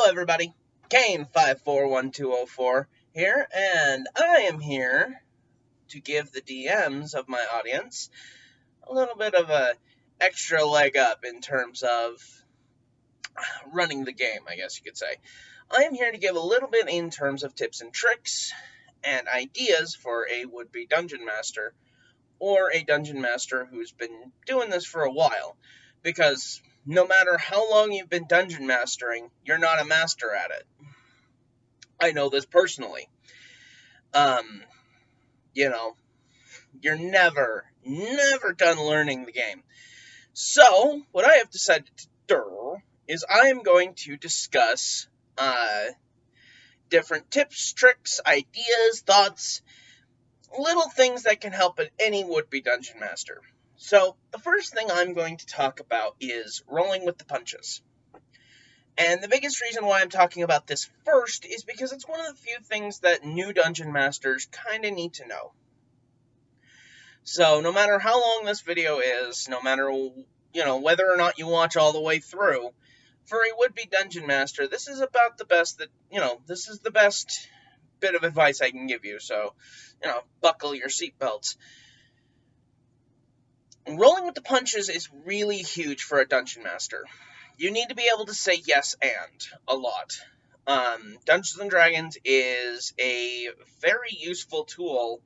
everybody. Kane541204 here, and I am here to give the DMs of my audience a little bit of a extra leg up in terms of running the game, I guess you could say. I am here to give a little bit in terms of tips and tricks and ideas for a would-be dungeon master, or a dungeon master who's been doing this for a while, because no matter how long you've been dungeon mastering, you're not a master at it. I know this personally. You're never done learning the game. So, what I have decided to do is I am going to discuss different tips, tricks, ideas, thoughts, little things that can help any would-be dungeon master. So, the first thing I'm going to talk about is rolling with the punches. And the biggest reason why I'm talking about this first is because it's one of the few things that new dungeon masters kind of need to know. So, no matter how long this video is, no matter, whether or not you watch all the way through, for a would-be dungeon master, this is about the best this is the best bit of advice I can give you. So, buckle your seatbelts. Rolling with the punches is really huge for a dungeon master. You need to be able to say yes and a lot. Dungeons and Dragons is a very useful tool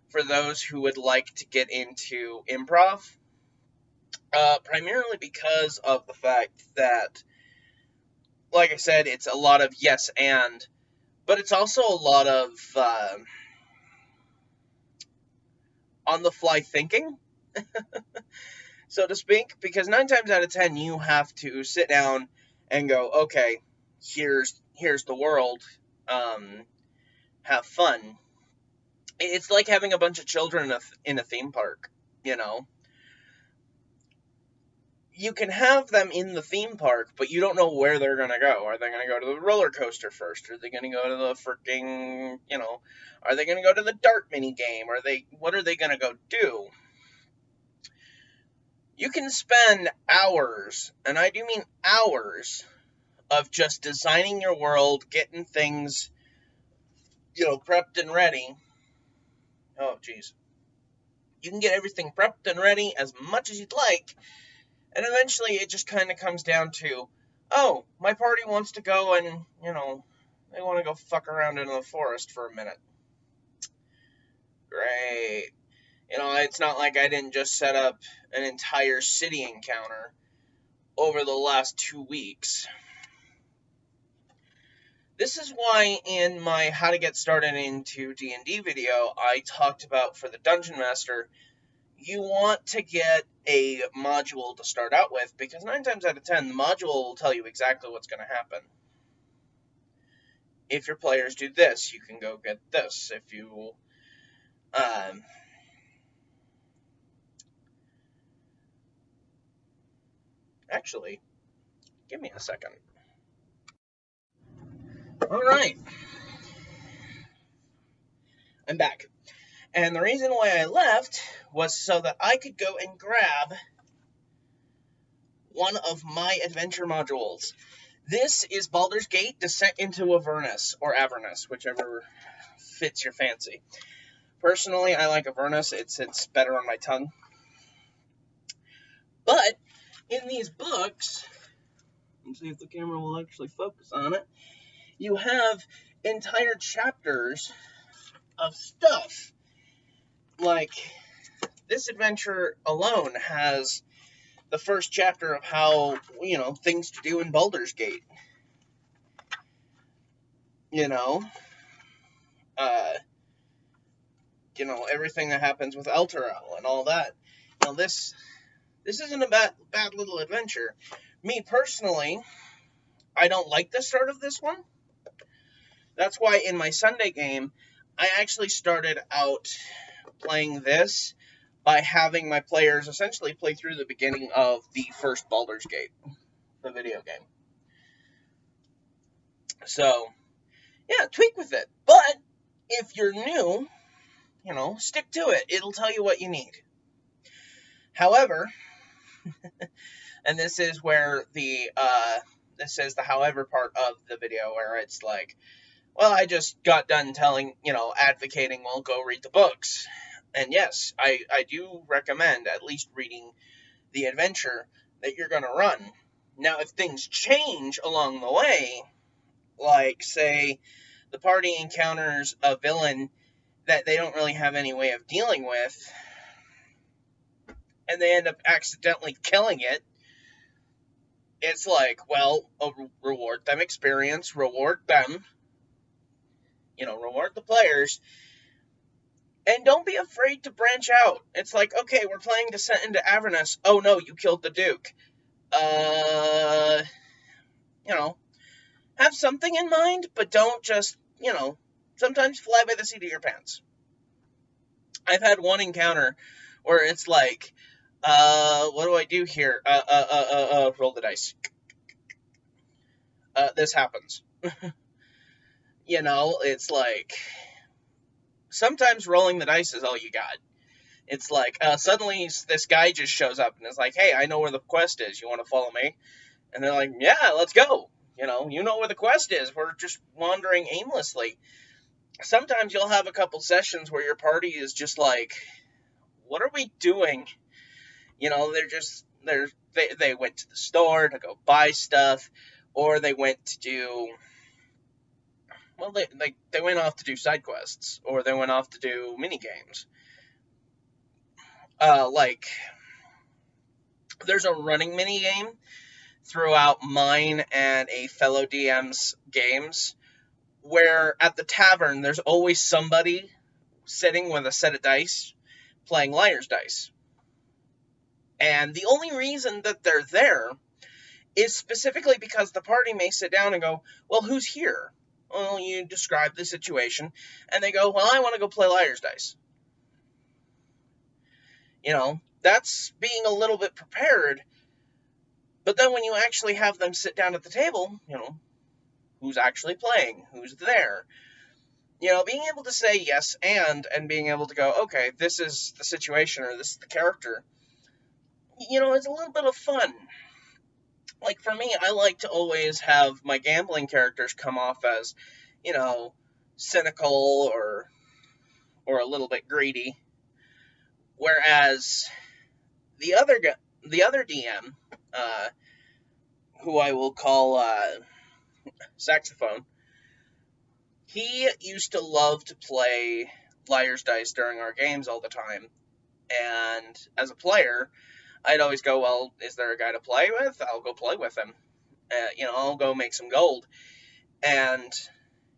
for those who would like to get into improv, primarily because of the fact that, like I said, it's a lot of yes and, but it's also a lot of on-the-fly thinking, so to speak, because 9 times out of 10 you have to sit down and go, okay, here's the world, have fun. It's like having a bunch of children in a theme park, You can have them in the theme park, but you don't know where they're going to go. Are they going to go to the roller coaster first? Are they going to go to the freaking, are they going to go to the dart mini game? What are they going to go do? You can spend hours, and I do mean hours, of just designing your world, getting things, prepped and ready. Oh, geez. You can get everything prepped and ready as much as you'd like, and eventually it just kind of comes down to, oh, my party wants to go and, they want to go fuck around in the forest for a minute. Great. It's not like I didn't just set up an entire city encounter over the last 2 weeks. This is why in my How to Get Started into D&D video, I talked about, for the Dungeon Master, you want to get a module to start out with, because 9 times out of 10, the module will tell you exactly what's going to happen. If your players do this, you can go get this. If you... Actually, give me a second. Alright. I'm back. And the reason why I left was so that I could go and grab one of my adventure modules. This is Baldur's Gate Descent into Avernus, or Avernus, whichever fits your fancy. Personally, I like Avernus. It sits better on my tongue. But in these books, let's see if the camera will actually focus on it, you have entire chapters of stuff. Like, this adventure alone has the first chapter of how, things to do in Baldur's Gate. Everything that happens with Elturel and all that. Now, this isn't a bad little adventure. Me, personally, I don't like the start of this one. That's why in my Sunday game, I actually started out playing this by having my players essentially play through the beginning of the first Baldur's Gate, the video game. So, yeah, tweak with it. But if you're new, stick to it. It'll tell you what you need. However, and this is where the this is the however part of the video where it's like, well, I just got done advocating, well, go read the books. And yes, I do recommend at least reading the adventure that you're going to run. Now, if things change along the way, like, say, the party encounters a villain that they don't really have any way of dealing with, and they end up accidentally killing it, it's like, well, reward them experience, reward them, reward the players, and don't be afraid to branch out. It's like, okay, we're playing Descent into Avernus. Oh no, you killed the Duke. Have something in mind, but don't just, sometimes fly by the seat of your pants. I've had one encounter where it's like, what do I do here? Roll the dice. This happens. It's like, sometimes rolling the dice is all you got. It's like, suddenly this guy just shows up and is like, hey, I know where the quest is. You want to follow me? And they're like, yeah, let's go. You know where the quest is. We're just wandering aimlessly. Sometimes you'll have a couple sessions where your party is just like, what are we doing? They went to the store to go buy stuff, or they went to do, well, they went off to do side quests, or they went off to do mini games. There's a running mini game throughout mine and a fellow DM's games, where at the tavern there's always somebody sitting with a set of dice playing liar's dice. And the only reason that they're there is specifically because the party may sit down and go, well, who's here? Well, you describe the situation, and they go, well, I want to go play liar's dice. That's being a little bit prepared, but then when you actually have them sit down at the table, who's actually playing, who's there, being able to say yes and being able to go, okay, this is the situation, or this is the character, it's a little bit of fun. Like, for me, I like to always have my gambling characters come off as, cynical or a little bit greedy, whereas the other DM, who I will call Saxophone, he used to love to play liar's dice during our games all the time, and as a player, I'd always go, well, is there a guy to play with? I'll go play with him. I'll go make some gold. And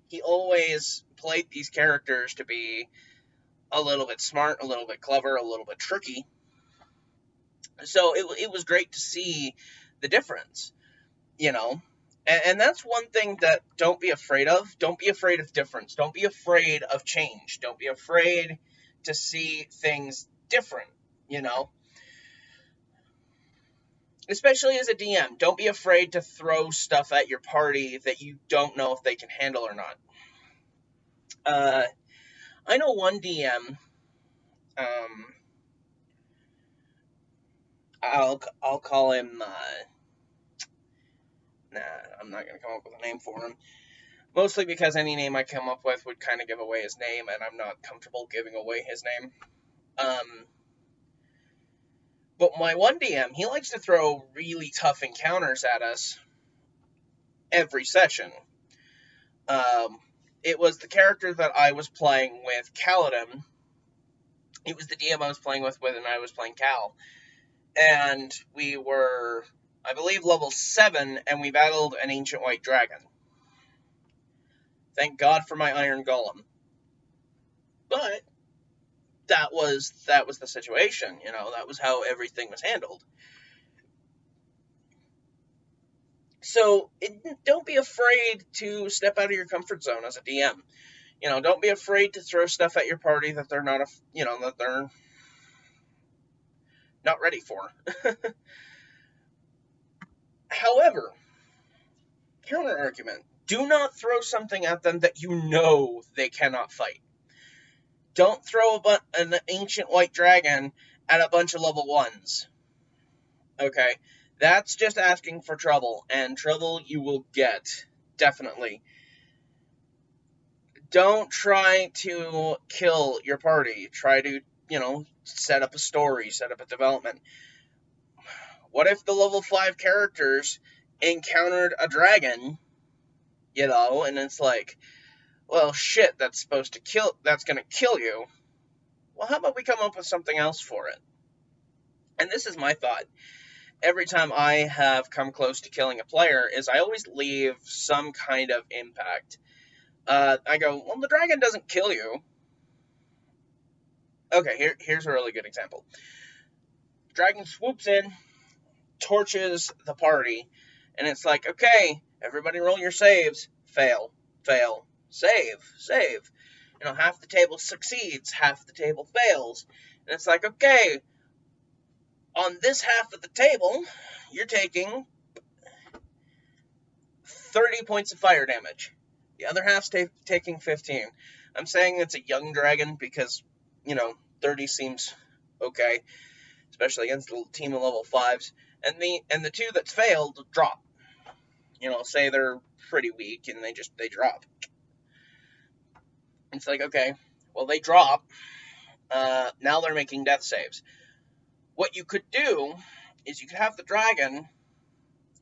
he always played these characters to be a little bit smart, a little bit clever, a little bit tricky. So it was great to see the difference, And that's one thing that don't be afraid of. Don't be afraid of difference. Don't be afraid of change. Don't be afraid to see things different, Especially as a DM, don't be afraid to throw stuff at your party that you don't know if they can handle or not. I know one DM, I'll call him, I'm not going to come up with a name for him. Mostly because any name I come up with would kind of give away his name, and I'm not comfortable giving away his name. But my one DM, he likes to throw really tough encounters at us every session. It was the character that I was playing with, Kaladin. It was the DM I was playing with and I was playing Cal. And we were, I believe, level 7, and we battled an ancient white dragon. Thank God for my iron golem. But that was the situation, that was how everything was handled. So don't be afraid to step out of your comfort zone as a DM. Don't be afraid to throw stuff at your party that they're not, that they're not ready for. However, counter argument: do not throw something at them that they cannot fight. Don't throw an ancient white dragon at a bunch of level 1s. Okay? That's just asking for trouble, and trouble you will get, definitely. Don't try to kill your party. Try to, set up a story, set up a development. What if the level 5 characters encountered a dragon, and it's like, well, shit, that's gonna kill you. Well, how about we come up with something else for it? And this is my thought. Every time I have come close to killing a player, is I always leave some kind of impact. I go, well, the dragon doesn't kill you. Okay, here's a really good example. Dragon swoops in, torches the party, and it's like, okay, everybody roll your saves. Fail, fail, save. Half the table succeeds, half the table fails. And it's like, okay, on this half of the table, you're taking 30 points of fire damage. The other half's taking 15. I'm saying it's a young dragon because, 30 seems okay, especially against a team of level 5s. And the two that failed drop. Say they're pretty weak and they drop. It's like, okay, well, they drop. Now they're making death saves. What you could do is you could have the dragon,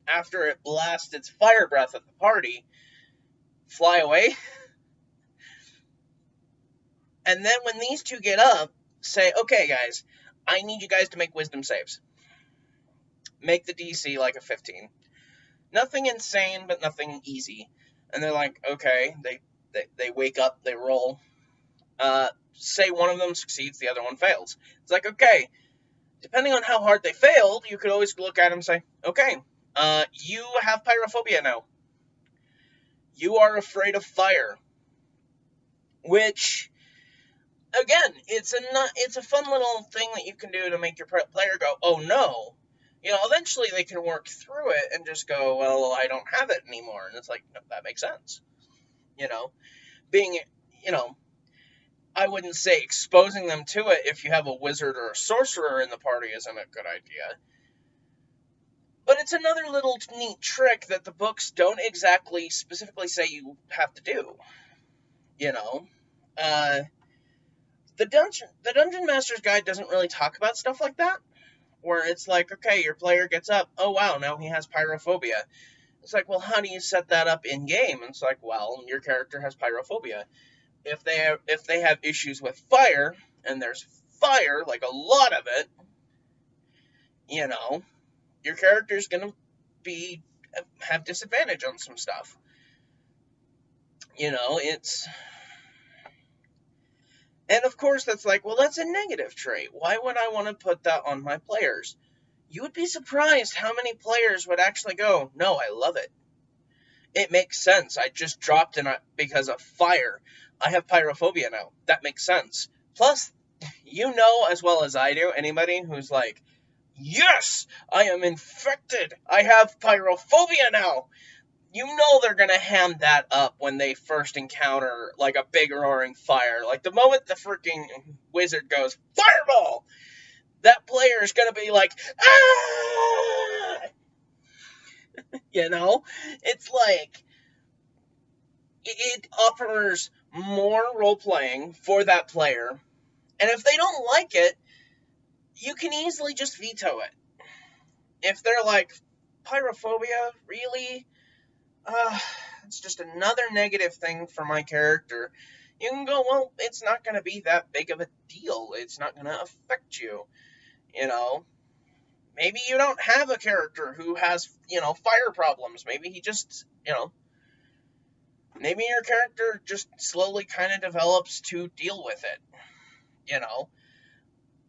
after it blasts its fire breath at the party, fly away. And then when these two get up, say, okay, guys, I need you guys to make wisdom saves. Make the DC like a 15. Nothing insane, but nothing easy. And they're like, okay, they wake up, they roll. Say one of them succeeds, the other one fails. It's like, okay, depending on how hard they failed, you could always look at them and say, okay, you have pyrophobia now. You are afraid of fire. Which, again, it's a fun little thing that you can do to make your player go, oh no. Eventually they can work through it and just go, well, I don't have it anymore. And it's like, that makes sense. Being, I wouldn't say exposing them to it if you have a wizard or a sorcerer in the party isn't a good idea. But it's another little neat trick that the books don't exactly specifically say you have to do. The Dungeon Master's Guide doesn't really talk about stuff like that, where it's like, okay, your player gets up, oh wow, now he has pyrophobia. It's like, well, how do you set that up in game? And it's like, well, your character has pyrophobia. If they have issues with fire, and there's fire, like a lot of it, your character's gonna have disadvantage on some stuff. And of course that's like, well, that's a negative trait. Why would I want to put that on my players? You would be surprised how many players would actually go, no, I love it. It makes sense. I just dropped in because of fire. I have pyrophobia now. That makes sense. Plus, as well as I do, anybody who's like, yes, I am infected. I have pyrophobia now. They're going to ham that up when they first encounter, like, a big roaring fire. Like, the moment the freaking wizard goes, fireball, that player is going to be like, ah! It's like, it offers more role-playing for that player. And if they don't like it, you can easily just veto it. If they're like, pyrophobia, really? It's just another negative thing for my character. You can go, well, it's not going to be that big of a deal. It's not going to affect you. Maybe you don't have a character who has, fire problems. Maybe he just, maybe your character just slowly kind of develops to deal with it,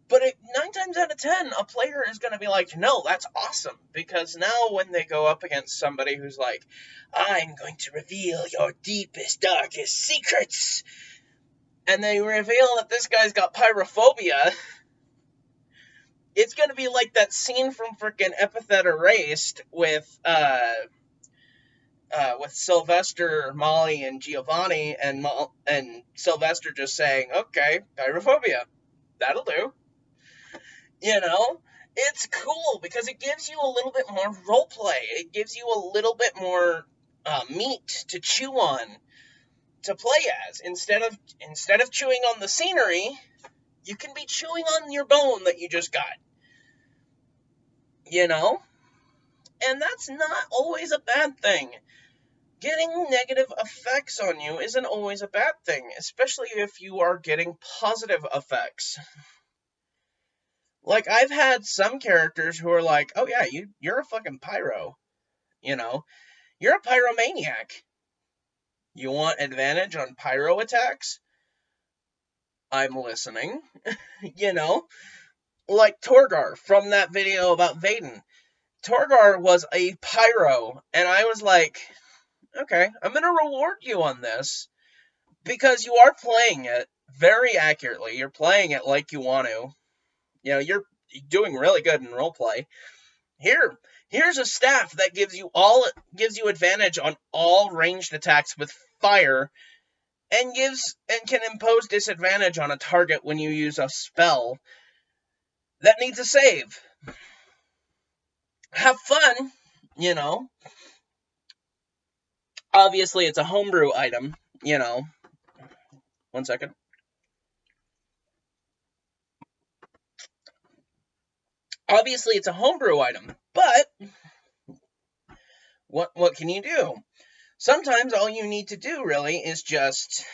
But 9 times out of 10, a player is going to be like, no, that's awesome. Because now when they go up against somebody who's like, I'm going to reveal your deepest, darkest secrets, and they reveal that this guy's got pyrophobia, it's going to be like that scene from frickin' Epithet Erased with Sylvester, Molly, and Giovanni, and Sylvester just saying, okay, pyrophobia, that'll do. it's cool because it gives you a little bit more role play. It gives you a little bit more meat to chew on, to play as. Instead of chewing on the scenery, you can be chewing on your bone that you just got. You know? And that's not always a bad thing. Getting negative effects on you isn't always a bad thing, especially if you are getting positive effects. Like, I've had some characters who are like, oh yeah, you're a fucking pyro. You know? You're a pyromaniac. You want advantage on pyro attacks? I'm listening. You know? Like Torgar from that video about Vaden. Torgar was a pyro, and I was like, okay, I'm going to reward you on this, because you are playing it very accurately. You're playing it like you want to. You know, you're doing really good in roleplay. Here's a staff that gives you advantage on all ranged attacks with fire, and can impose disadvantage on a target when you use a spell that needs a save. Have fun, you know. Obviously, it's a homebrew item, you know. 1 second. Obviously, it's a homebrew item, but what can you do? Sometimes all you need to do, really, is just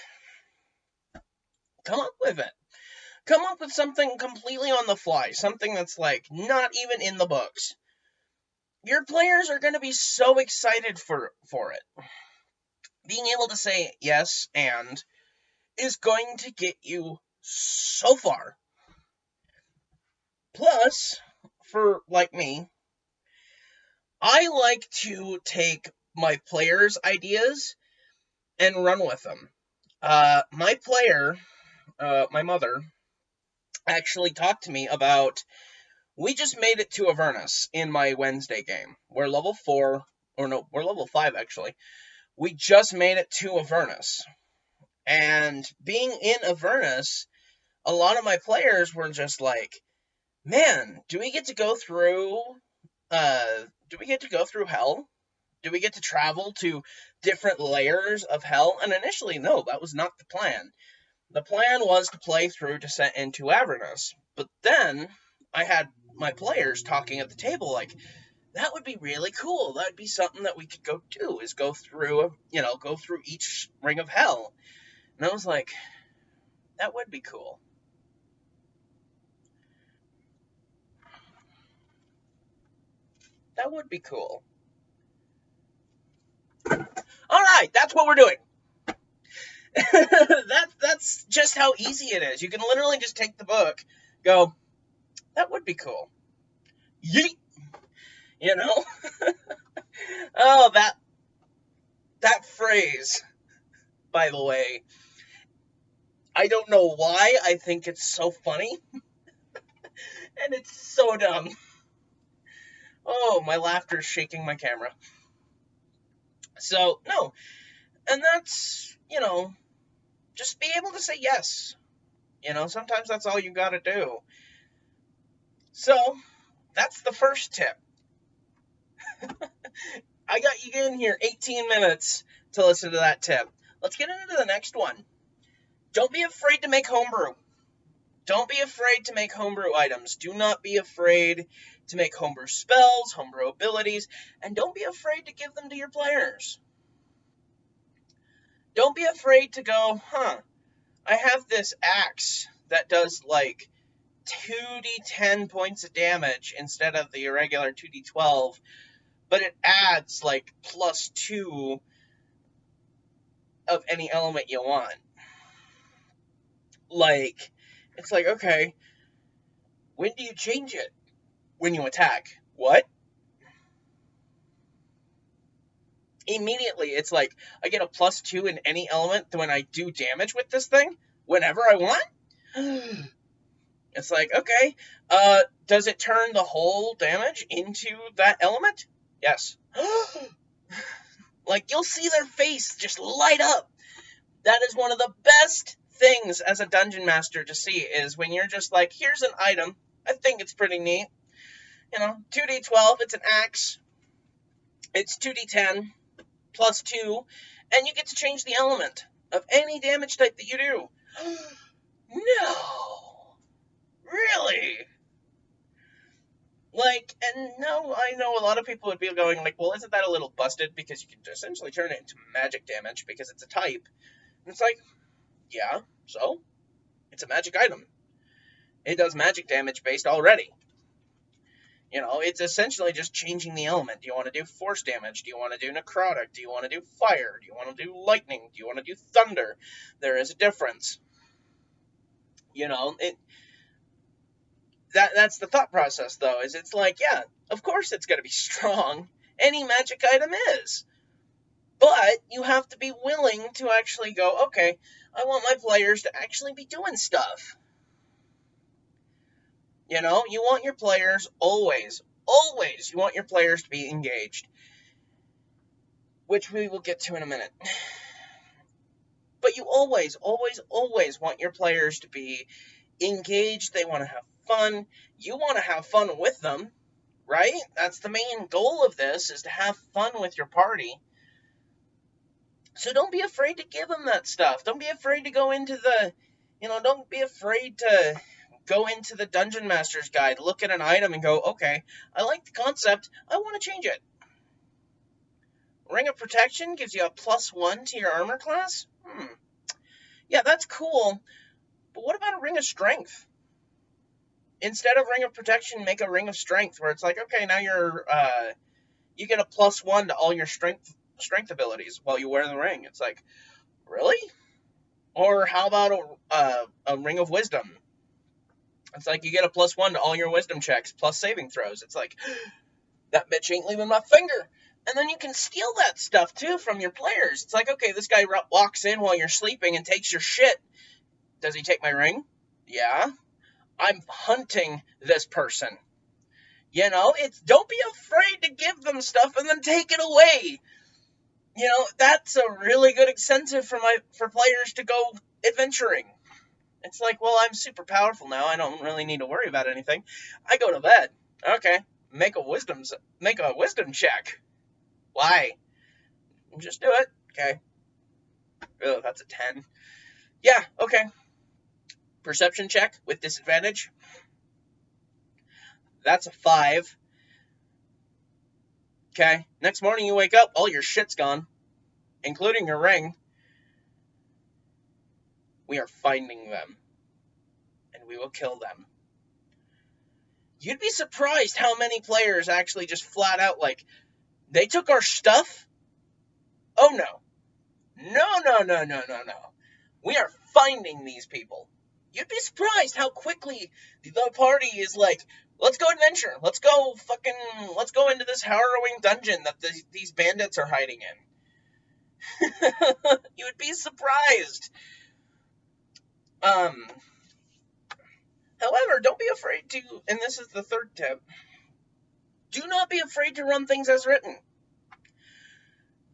come up with it. Come up with something completely on the fly, something that's, like, not even in the books. Your players are going to be so excited for it. Being able to say yes and is going to get you so far. Plus, for, like me, I like to take my players' ideas and run with them. My player, my mother, actually talked to me about, we just made it to Avernus in my Wednesday game. We're level 4, or no, we're level 5 actually. We just made it to Avernus. And being in Avernus, a lot of my players were just like, man, do we get to go through hell? Do we get to travel to different layers of hell? And initially, no, that was not the plan. The plan was to play through Descent into Avernus. But then I had my players talking at the table like, that would be really cool. That would be something that we could go do, is go through each ring of hell. And I was like, that would be cool. That would be cool. All right, that's what we're doing. That's just how easy it is. You can literally just take the book, go, that would be cool. Yeet. You know? Oh, that phrase, by the way, I don't know why I think it's so funny. And it's so dumb. Oh, my laughter is shaking my camera. So, no. And that's, just be able to say yes. Sometimes that's all you gotta do. So, that's the first tip. I got you in here 18 minutes to listen to that tip. Let's get into the next one. Don't be afraid to make homebrew. Don't be afraid to make homebrew items. Do not be afraid to make homebrew spells, homebrew abilities, and don't be afraid to give them to your players. Don't be afraid to go, I have this axe that does like 2d10 points of damage instead of the irregular 2d12, but it adds like +2 of any element you want. Like, it's like, okay, when do you change it? When you attack. What? Immediately, it's like, I get a +2 in any element when I do damage with this thing, whenever I want? It's like, okay, does it turn the whole damage into that element? Yes. Like, you'll see their face just light up. That is one of the best things as a dungeon master to see, is when you're just like, here's an item, I think it's pretty neat. 2d12, it's an axe. It's 2d10 plus 2, and you get to change the element of any damage type that you do. No! Really? And no, I know a lot of people would be going well, isn't that a little busted? Because you can essentially turn it into magic damage because it's a type. And it's yeah, so? It's a magic item. It does magic damage based already. It's essentially just changing the element. Do you want to do force damage? Do you want to do necrotic? Do you want to do fire? Do you want to do lightning? Do you want to do thunder? There is a difference. That's the thought process, though, is it's yeah, of course it's going to be strong. Any magic item is. But you have to be willing to actually go, okay, I want my players to actually be doing stuff. You want your players always, you want your players to be engaged. Which we will get to in a minute. But you always want your players to be engaged. They want to have fun. You want to have fun with them, right? That's the main goal of this, is to have fun with your party. So don't be afraid to give them that stuff. Don't be afraid to go into don't be afraid to go into the Dungeon Master's Guide, look at an item and go, okay, I like the concept, I want to change it. Ring of Protection gives you a +1 to your armor class? Yeah, that's cool. But what about a Ring of Strength? Instead of Ring of Protection, make a Ring of Strength, where it's okay, now you get a +1 to all your strength abilities while you wear the ring. It's really? Or how about a Ring of Wisdom? It's you get a +1 to all your wisdom checks, plus saving throws. It's that bitch ain't leaving my finger. And then you can steal that stuff, too, from your players. It's okay, this guy walks in while you're sleeping and takes your shit. Does he take my ring? Yeah. I'm hunting this person. Don't be afraid to give them stuff and then take it away. That's a really good incentive for players to go adventuring. It's well, I'm super powerful now. I don't really need to worry about anything. I go to bed. Okay. Make a wisdom check. Why? Just do it. Okay. Oh, that's a 10. Yeah, okay. Perception check with disadvantage. That's a 5. Okay. Next morning you wake up, all your shit's gone, including your ring. We are finding them, and we will kill them. You'd be surprised how many players actually just flat out they took our stuff? Oh no. No. We are finding these people. You'd be surprised how quickly the party is let's go adventure. Let's go into this harrowing dungeon that these bandits are hiding in. You would be surprised. However, don't be afraid to, and this is the third tip, do not be afraid to run things as written.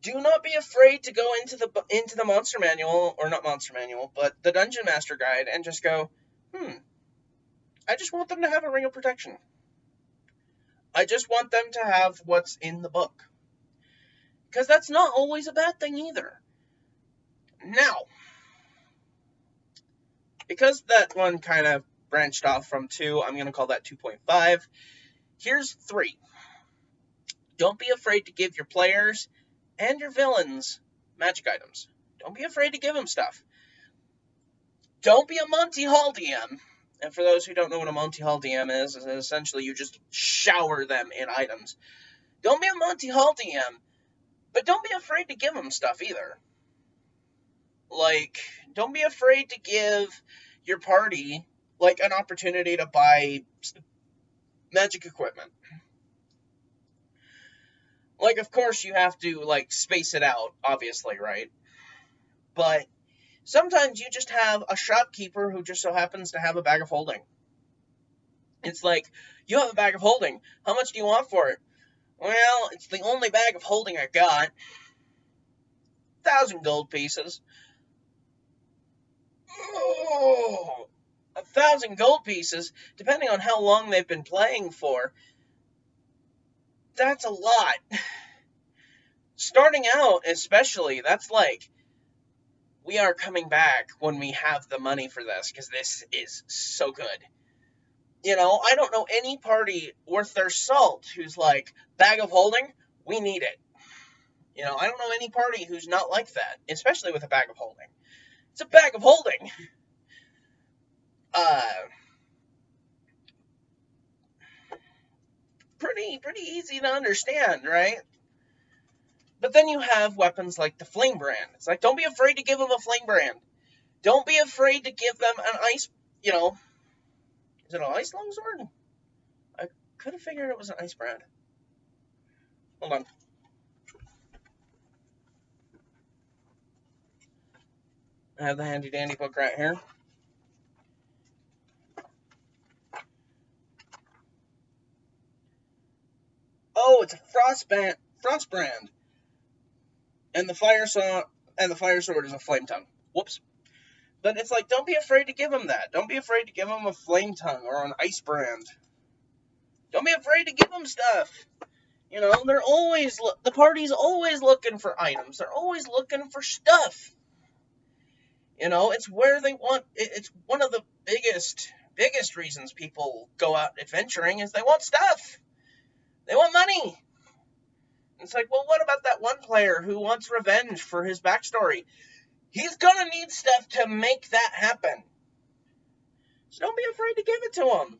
Do not be afraid to go into the monster manual, or not monster manual, but the Dungeon Master Guide, and just go, I just want them to have a Ring of Protection. I just want them to have what's in the book. Because that's not always a bad thing either. Now, because that one kind of branched off from 2, I'm going to call that 2.5. Here's 3. Don't be afraid to give your players and your villains magic items. Don't be afraid to give them stuff. Don't be a Monty Hall DM. And for those who don't know what a Monty Hall DM is essentially you just shower them in items. Don't be a Monty Hall DM, but don't be afraid to give them stuff either. Don't be afraid to give your party, an opportunity to buy magic equipment. Of course you have to, space it out, obviously, right? But sometimes you just have a shopkeeper who just so happens to have a bag of holding. It's you have a bag of holding. How much do you want for it? Well, it's the only bag of holding I got. 1,000 gold pieces. Oh, 1,000 gold pieces, depending on how long they've been playing for, that's a lot. Starting out, especially, that's like, we are coming back when we have the money for this, because this is so good. I don't know any party worth their salt who's like, bag of holding, we need it. I don't know any party who's not like that, especially with a bag of holding. It's a bag of holding. Uh, pretty easy to understand, right? But then you have weapons like the flame brand. It's like, don't be afraid to give them a flame brand. Don't be afraid to give them an ice, is it an ice longsword? I could have figured it was an ice brand. Hold on. I have the handy dandy book right here. Oh, it's a frost brand. And the fire sword is a flame tongue. Whoops. But it's like, don't be afraid to give them that. Don't be afraid to give them a flame tongue or an ice brand. Don't be afraid to give them stuff. The party's always looking for items. They're always looking for stuff. It's where they want. It's one of the biggest reasons people go out adventuring is they want stuff. They want money. It's like, well, what about that one player who wants revenge for his backstory? He's gonna need stuff to make that happen. So don't be afraid to give it to him.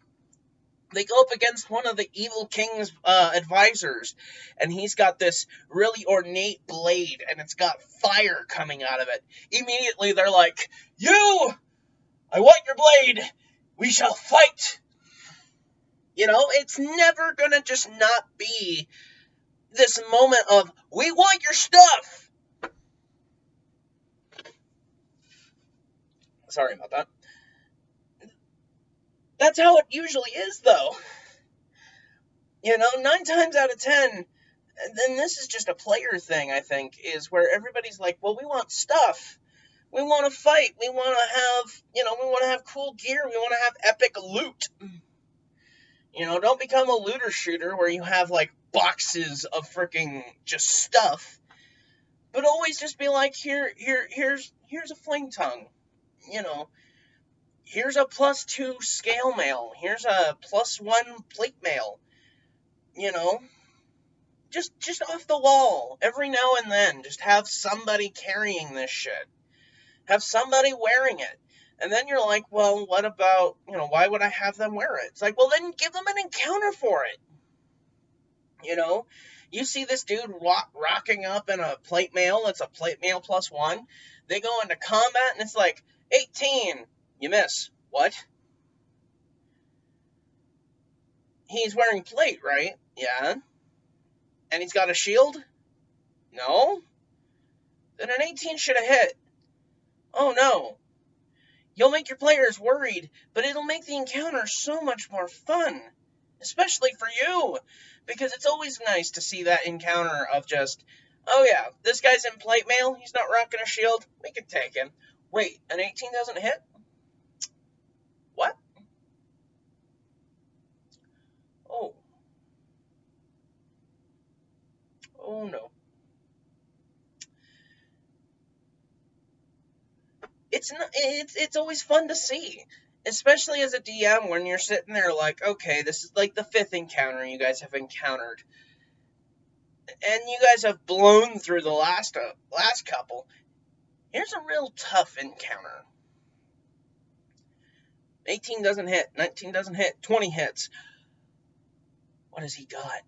They go up against one of the evil king's advisors, and he's got this really ornate blade, and it's got fire coming out of it. Immediately, they're like, "You! I want your blade! We shall fight!" It's never gonna just not be this moment of, "We want your stuff!" Sorry about that. That's how it usually is, though. 9 times out of 10, and then this is just a player thing, I think, is where everybody's like, well, we want stuff. We want to fight. We want to have cool gear. We want to have epic loot. Don't become a looter shooter where you have, like, boxes of freaking just stuff. But always just be like, here's a flame tongue. Here's a +2 scale mail. Here's a +1 plate mail. Just off the wall. Every now and then, just have somebody carrying this shit. Have somebody wearing it. And then you're like, well, what about, why would I have them wear it? It's like, well, then give them an encounter for it. You see this dude rocking up in a plate mail. It's a plate mail +1. They go into combat, and it's like, 18. You miss. What? He's wearing plate, right? Yeah. And he's got a shield? No. Then an 18 should have hit. Oh no. You'll make your players worried, but it'll make the encounter so much more fun. Especially for you. Because it's always nice to see that encounter of just, oh yeah, this guy's in plate mail, he's not rocking a shield, we can take him. Wait, an 18 doesn't hit? What? Oh. Oh no. It's always fun to see, especially as a DM when you're sitting there like, okay, this is like the 5th encounter you guys have encountered, and you guys have blown through the last couple. Here's a real tough encounter. 18 doesn't hit, 19 doesn't hit, 20 hits. What has he got?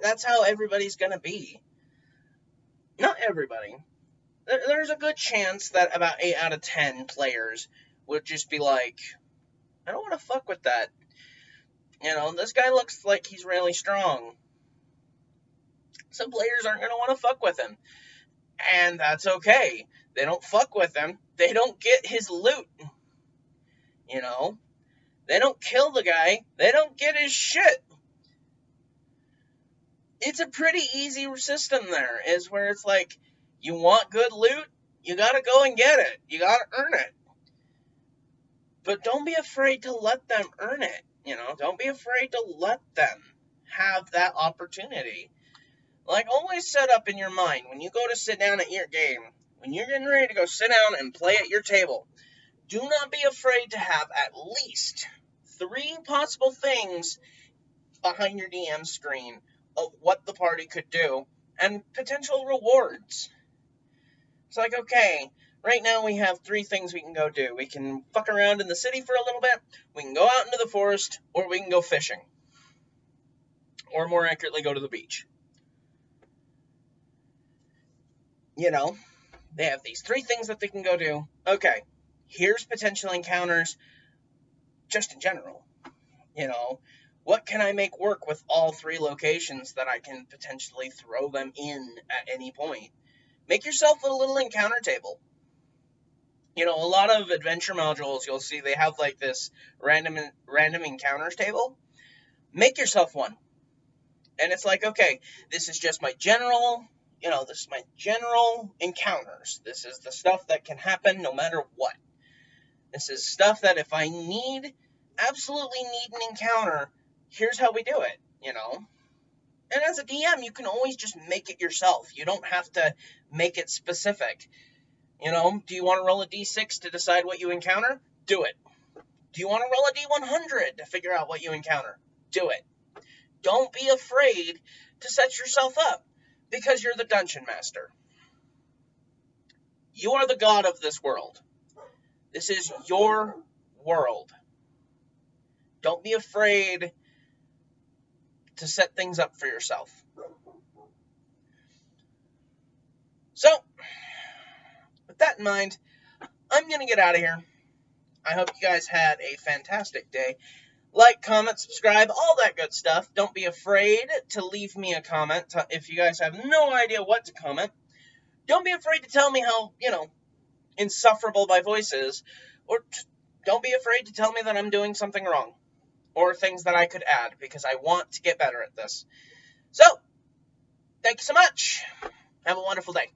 That's how everybody's gonna be. Not everybody. There's a good chance that about 8 out of 10 players would just be like, I don't want to fuck with that. This guy looks like he's really strong. Some players aren't going to want to fuck with him. And that's okay. They don't fuck with him. They don't get his loot. They don't kill the guy. They don't get his shit. It's a pretty easy system there, is where it's like, you want good loot, you gotta go and get it. You gotta earn it. But don't be afraid to let them earn it. Don't be afraid to let them have that opportunity. Like, always set up in your mind, when you go to sit down at your game, when you're getting ready to go sit down and play at your table, do not be afraid to have at least 3 possible things behind your DM screen of what the party could do and potential rewards. It's like, okay, right now we have 3 things we can go do. We can fuck around in the city for a little bit, we can go out into the forest, or we can go fishing. Or more accurately, go to the beach. They have these 3 things that they can go do. Okay, here's potential encounters just in general. What can I make work with all 3 locations that I can potentially throw them in at any point? Make yourself a little encounter table. A lot of adventure modules, you'll see they have like this random encounters table. Make yourself one. And it's like, okay, this is just my general, this is my general encounters. This is the stuff that can happen no matter what. This is stuff that if I absolutely need an encounter, here's how we do it, And as a DM, you can always just make it yourself. You don't have to make it specific. Do you want to roll a d6 to decide what you encounter? Do it. Do you want to roll a d100 to figure out what you encounter? Do it. Don't be afraid to set yourself up, because you're the dungeon master. You are the god of this world. This is your world. Don't be afraid to set things up for yourself. So, with that in mind, I'm going to get out of here. I hope you guys had a fantastic day. Like, comment, subscribe, all that good stuff. Don't be afraid to leave me a comment if you guys have no idea what to comment. Don't be afraid to tell me how, insufferable my voice is. Or don't be afraid to tell me that I'm doing something wrong. Or things that I could add, because I want to get better at this. So, thank you so much. Have a wonderful day.